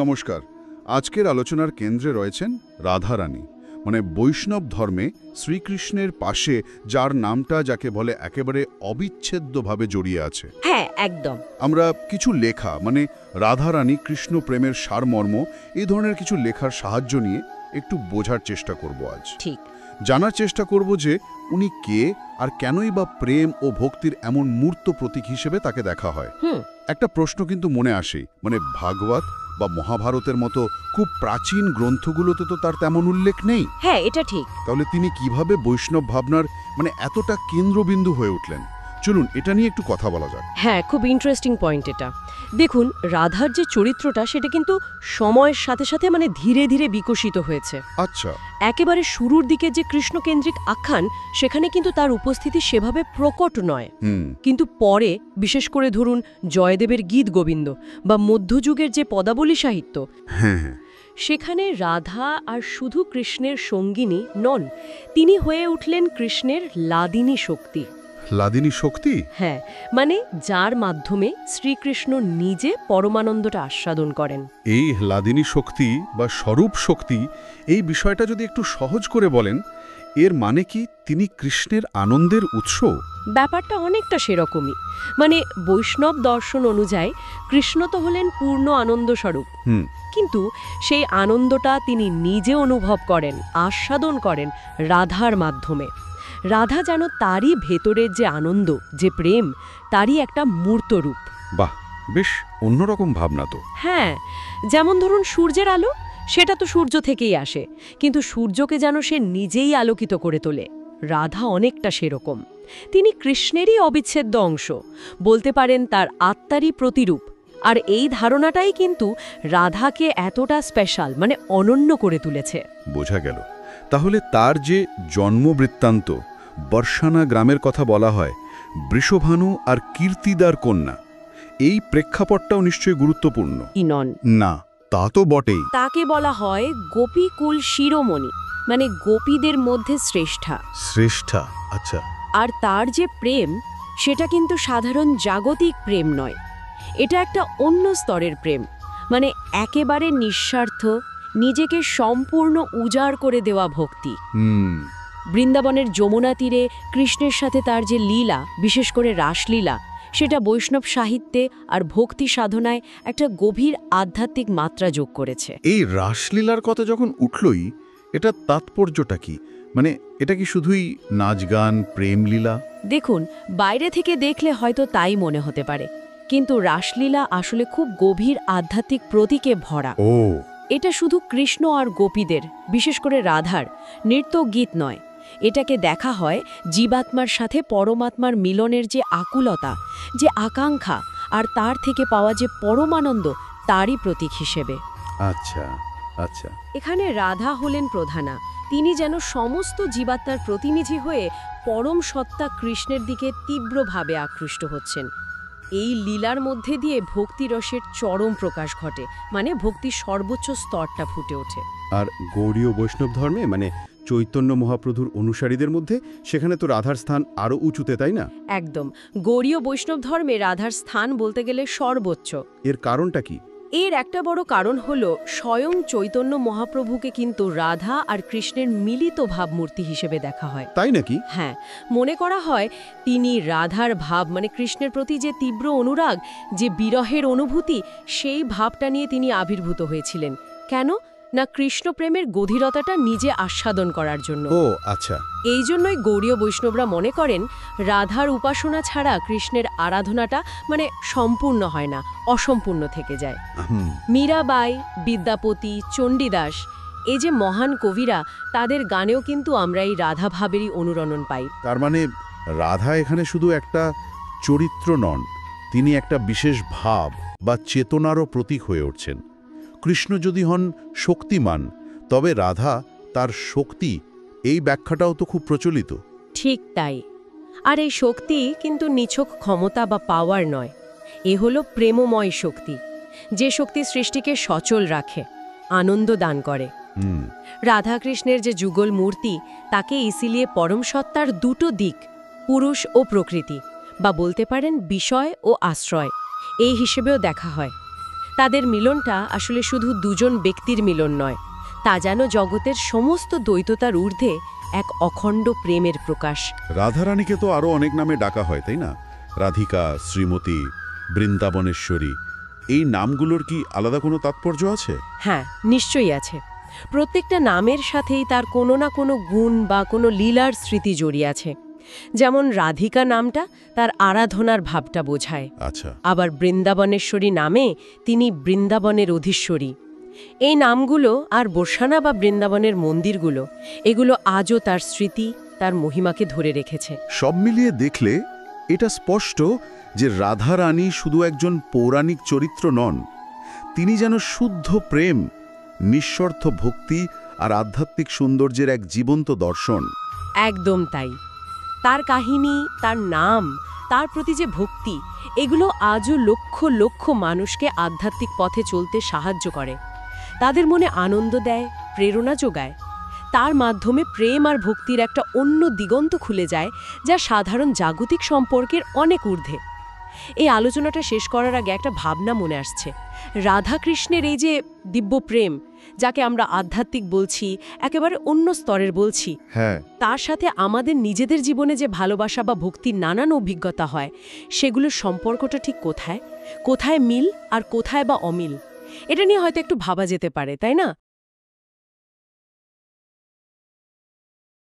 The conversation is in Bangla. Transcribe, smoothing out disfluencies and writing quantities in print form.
নমস্কার। আজকের আলোচনার কেন্দ্রে রয়েছেন রাধারানী, মানে বৈষ্ণব ধর্মে শ্রীকৃষ্ণের পাশে যার নামটা যাকে বলে একেবারে অবিচ্ছেদ্যভাবে জড়িয়ে আছে। হ্যাঁ, একদম। আমরা কিছু লেখা মানে রাধারানী কৃষ্ণ প্রেমের সারমর্ম এই ধরনের কিছু লেখার সাহায্য নিয়ে একটু বোঝার চেষ্টা করব আজ। ঠিক। জানার চেষ্টা করব যে উনি কে আর কেনই বা প্রেম ও ভক্তির এমন মূর্ত প্রতীক হিসেবে তাকে দেখা হয়। একটা প্রশ্ন কিন্তু মনে আসে, মানে ভাগবত বা মহাভারতের মতো খুব প্রাচীন গ্রন্থগুলোতে তো তার তেমন উল্লেখ নেই। হ্যাঁ, এটা ঠিক। তাহলে তিনি কিভাবে বৈষ্ণব ভাবনার মানে এতটা কেন্দ্রবিন্দু হয়ে উঠলেন? চলুন এটা নিয়ে একটু কথা বলা যাক। হ্যাঁ, খুব ইন্টারেস্টিং পয়েন্ট এটা। দেখুন, রাধার যে চরিত্রটা সেটা কিন্তু সময়ের সাথে সাথে মানে ধীরে ধীরে বিকশিত হয়েছে। আচ্ছা। একেবারে শুরুর দিকে যে কৃষ্ণকেন্দ্রিক আখ্যান, সেখানে কিন্তু তার উপস্থিতি সেভাবে প্রকট নয়। কিন্তু পরে, বিশেষ করে ধরুন জয়দেবের গীত গোবিন্দ বা মধ্যযুগের যে পদাবলী সাহিত্য, সেখানে রাধা আর শুধু কৃষ্ণের সঙ্গিনী নন, তিনি হয়ে উঠলেন কৃষ্ণের লাদিনী শক্তি। লাদিনী শক্তি? হ্যাঁ, মানে যার মাধ্যমে শ্রীকৃষ্ণ নিজে পরমানন্দটা আস্বাদন করেন। এই লাদিনী শক্তি বা স্বরূপ শক্তি, এই বিষয়টা যদি একটু সহজ করে বলেন, এর মানে কি তিনি কৃষ্ণের আনন্দের উৎস? ব্যাপারটা অনেকটা সেরকমই। মানে বৈষ্ণব দর্শন অনুযায়ী কৃষ্ণ তো হলেন পূর্ণ আনন্দ স্বরূপ, কিন্তু সেই আনন্দটা তিনি নিজে অনুভব করেন, আস্বাদন করেন রাধার মাধ্যমে। রাধা যেন তারই ভেতরের যে আনন্দ, যে প্রেম, তারই একটা মূর্ত রূপ। বাহ, বেশ অন্যরকম ভাবনা তো। হ্যাঁ, যেমন ধরুন সূর্যের আলো, সেটা তো সূর্য থেকেই আসে, কিন্তু সূর্যকে যেন সে নিজেই আলোকিত করে তোলে। রাধা অনেকটা সেরকম। তিনি কৃষ্ণেরই অবিচ্ছেদ্য অংশ, বলতে পারেন তার আত্মারই প্রতিরূপ। আর এই ধারণাটাই কিন্তু রাধাকে এতটা স্পেশাল, মানে অনন্য করে তুলেছে। বোঝা গেল। তাহলে তার যে জন্মবৃত্তান্ত, বর্ষানা গ্রামের কথা বলা হয়, বৃষভানু আর কীর্তিদার কন্যা, এই প্রেক্ষাপটটাও নিশ্চয়ই গুরুত্বপূর্ণ। নন? না, তা তো বটেই। তাকে বলা হয় গোপীকুল শিরোমণি, মানে গোপীদের মধ্যে শ্রেষ্ঠা। শ্রেষ্ঠা, আচ্ছা। আর তার যে প্রেম, সেটা কিন্তু সাধারণ জাগতিক প্রেম নয়, এটা একটা অন্য স্তরের প্রেম। মানে একেবারে নিঃস্বার্থ, নিজেকে সম্পূর্ণ উজাড় করে দেওয়া ভক্তি। বৃন্দাবনের যমুনা তীরে কৃষ্ণের সাথে তার যে লীলা, বিশেষ করে রাসলীলা, সেটা বৈষ্ণব সাহিত্যে আর ভক্তি সাধনায় একটা গভীর আধ্যাত্মিক মাত্রা যোগ করেছে। এই রাসলীলার কথা যখন উঠলই, এটা তাৎপর্যটা কি? মানে এটা কি শুধুই নাচ গান, প্রেমলীলা? দেখুন, বাইরে থেকে দেখলে হয়তো তাই মনে হতে পারে, কিন্তু রাসলীলা আসলে খুব গভীর আধ্যাত্মিক প্রতীকে ভরা। এটা শুধু কৃষ্ণ আর গোপীদের, বিশেষ করে রাধার নৃত্য গীত নয়। এটাকে দেখা হয় জীবাত্মার সাথে পরমাত্মার মিলনের যে আকুলতা, যে আকাঙ্ক্ষা, আর তার থেকে পাওয়া যে পরমানন্দ, তারই প্রতীক হিসেবে। আচ্ছা আচ্ছা। এখানে রাধা হলেন প্রধানা। তিনি যেন সমস্ত জীবাত্মার প্রতিনিধি হয়ে পরম সত্তা কৃষ্ণের দিকে তীব্রভাবে আকৃষ্ট হচ্ছেন। এই লীলার মধ্যে দিয়ে ভক্তিরসের চরম প্রকাশ ঘটে, মানে ভক্তির সর্বোচ্চ স্তরটা ফুটে ওঠে। আর গৌড়ীয় বৈষ্ণব ধর্মে, মানে চৈতন্য মহাপ্রভুর অনুসারীদের মধ্যে, সেখানে তো রাধার স্থান আরও উঁচুতে, তাই না? একদম। গৌড়ীয় বৈষ্ণব ধর্মে রাধার স্থান বলতে গেলে সর্বোচ্চ। এর কারণটা কি? এর একটা বড় কারণ হলো স্বয়ং চৈতন্য মহাপ্রভুকে কিন্তু রাধা আর কৃষ্ণের মিলিত ভাবমূর্তি হিসেবে দেখা হয়। তাই নাকি? হ্যাঁ, মনে করা হয় তিনি রাধার ভাব, মানে কৃষ্ণের প্রতি যে তীব্র অনুরাগ, যে বিরহের অনুভূতি, সেই ভাবটা নিয়ে তিনি আবির্ভূত হয়েছিলেন। কেন না, কৃষ্ণ প্রেমের গভীরতাটা নিজে আস্বাদন করার জন্য। ও আচ্ছা। এই জন্যই গৌড়ীয় বৈষ্ণবরা মনে করেন রাধার উপাসনা ছাড়া কৃষ্ণের আরাধনাটা মানে সম্পূর্ণ হয় না, অসম্পূর্ণ থেকে যায়। মীরাবাই, বিদ্যাপতি, চণ্ডীদাস, এই যে মহান কবিরা, তাদের গানেও কিন্তু আমরা এই রাধা ভাবেরই অনুরণন পাই। তার মানে রাধা এখানে শুধু একটা চরিত্র নন, তিনি একটা বিশেষ ভাব বা চেতনারও প্রতীক হয়ে উঠছেন। কৃষ্ণ যদি হন শক্তিমান, তবে রাধা তার শক্তি, এই ব্যাখ্যাটাও তো খুব প্রচলিত। ঠিক তাই। আর এই শক্তি কিন্তু নিছক ক্ষমতা বা পাওয়ার নয়, এ হলো প্রেমময় শক্তি, যে শক্তি সৃষ্টিকে সচল রাখে, আনন্দ দান করে। রাধাকৃষ্ণের যে যুগল মূর্তি, তাকে ইসিলিয়ে পরম সত্তার দুটো দিক, পুরুষ ও প্রকৃতি, বা বলতে পারেন বিষয় ও আশ্রয়, এই হিসেবেও দেখা হয়। তাদের মিলনটা আসলে শুধু দুজন ব্যক্তির মিলন নয়, তা যেন জগতের সমস্ত দ্বৈততার ঊর্ধ্বে এক অখণ্ড প্রেমের প্রকাশ। রাধারানীকে তো আরও অনেক নামে ডাকা হয়, তাই না? রাধিকা, শ্রীমতী, বৃন্দাবনেশ্বরী, এই নামগুলোর কি আলাদা কোনো তাৎপর্য আছে? হ্যাঁ, নিশ্চয়ই আছে। প্রত্যেকটা নামের সাথেই তার কোনো না কোনো গুণ বা কোনো লীলার স্মৃতি জড়িয়ে আছে। যেমন রাধিকা নামটা তার আরাধনার ভাবটা বোঝায়। আচ্ছা। আবার বৃন্দাবনেশ্বরী নামে তিনি বৃন্দাবনের অধীশ্বরী। এই নামগুলো আর বর্ষানা বা বৃন্দাবনের মন্দিরগুলো, এগুলো আজও তার স্মৃতি, তার মহিমাকে ধরে রেখেছে। সব মিলিয়ে দেখলে এটা স্পষ্ট যে রাধারানী শুধু একজন পৌরাণিক চরিত্র নন, তিনি যেন শুদ্ধ প্রেম, নিঃস্বার্থ ভক্তি আর আধ্যাত্মিক সৌন্দর্যের এক জীবন্ত দর্শন। একদম তাই। তার কাহিনী, তার নাম, তার প্রতি যে ভক্তি, এগুলো আজও লক্ষ লক্ষ মানুষকে আধ্যাত্মিক পথে চলতে সাহায্য করে, তাদের মনে আনন্দ দেয়, প্রেরণা যোগায়। তার মাধ্যমে প্রেম আর ভক্তির একটা অন্য দিগন্ত খুলে যায়, যা সাধারণ জাগতিক সম্পর্কের অনেক ঊর্ধ্বে। এই আলোচনাটা শেষ করার আগে একটা ভাবনা মনে আসছে। রাধাকৃষ্ণের এই যে দিব্য প্রেম, যাকে আমরা আধ্যাত্মিক বলছি, একেবারে অন্য স্তরের বলছি, হ্যাঁ, তার সাথে আমাদের নিজেদের জীবনে যে ভালোবাসা বা ভক্তির নানান অভিজ্ঞতা হয়, সেগুলোর সম্পর্কটা ঠিক কোথায়? কোথায় মিল আর কোথায় বা অমিল? এটা নিয়ে হয়তো একটু ভাবা যেতে পারে, তাই না?